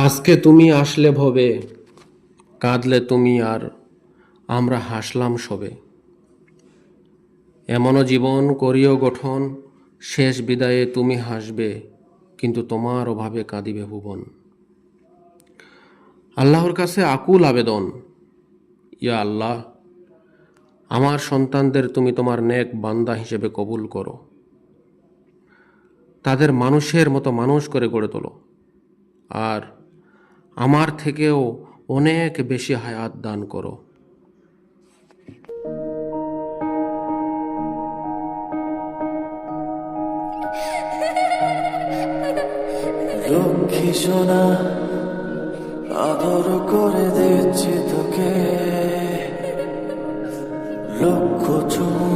আজকে তুমি আসলে ভবে, কাঁদলে তুমি আর আমরা হাসলাম সবে। এমনও জীবন করিও গঠন, শেষ বিদায়ে তুমি হাসবে, কিন্তু তোমার অভাবে কাঁদিবে ভুবন। আল্লাহর কাছে আকুল আবেদন, ইয়া আল্লাহ, আমার সন্তানদের তুমি তোমার নেক বান্দা হিসেবে কবুল করো। তাদের মানুষের মতো মানুষ করে গড়ে তোলো, আর আমার থেকেও অনেক বেশি হায়াত দান করো। লক্ষ্মী সোনা, আদর করে দিচ্ছি তোকে, লক্ষ চুমু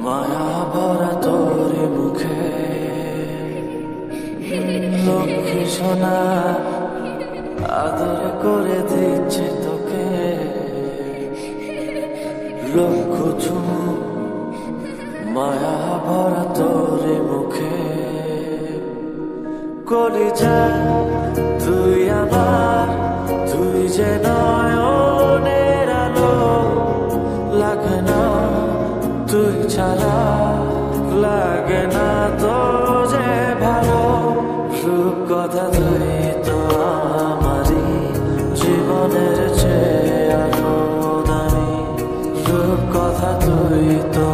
মায়া ভরা তোর মুখে। লক্ষ্মী সোনা, আদর করে দিচ্ছি তোকে, লক্ষ চুমু মায়া ভরা তোর মুখে। কলিজা তুই আমার, তুই যে নয়নের আলো, লাগে না তুই ছাড়া, লাগে না তো যে ভালো। রূপ কথা তুই তো আমারই জীবনের চেয়ে আরো দামি। রূপ কথা তুই তো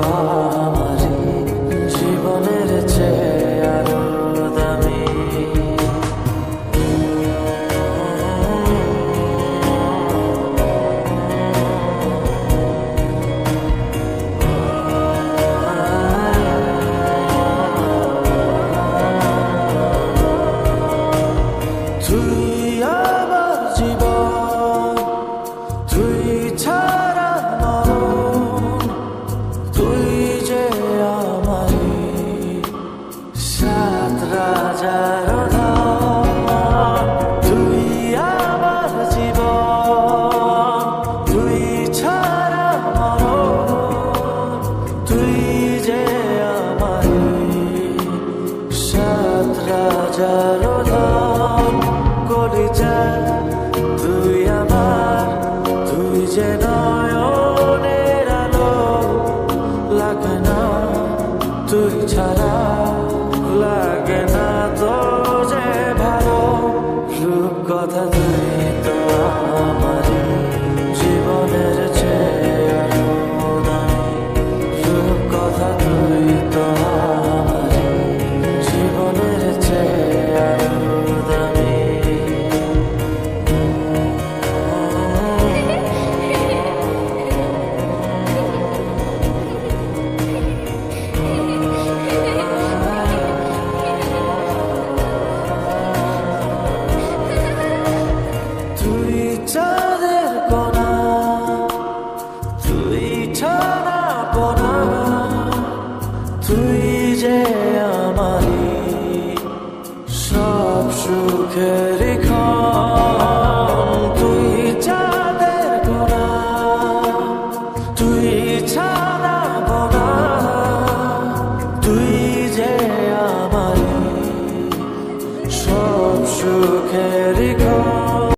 আমারই জীবনের চেয়ে আরো দামি। তুই আমার জীবন, তুই ছাড়া মরণ, তুই যে আমারই সাত রাজার ধন। তুই আমার জীবন, তুই ছাড়া মরণ, তুই যে আমারই সাত রাজার ধন। কলিজা তুই আমার, তুই যে নয়নের আলো, লাগে না তুই ছাড়া, লাগে না তো যে ভালো। রূপ কথা তুই তো আমারই জীবনের চেয়ে আরো দামি। রূপ কথা তুই তো আমারই জীবনের চেয়ে আরো দামি। তুই চাঁদের কণা, তুই ছাড়া পোনা, তুই যে আমারই সব সুখের ক্ষণ।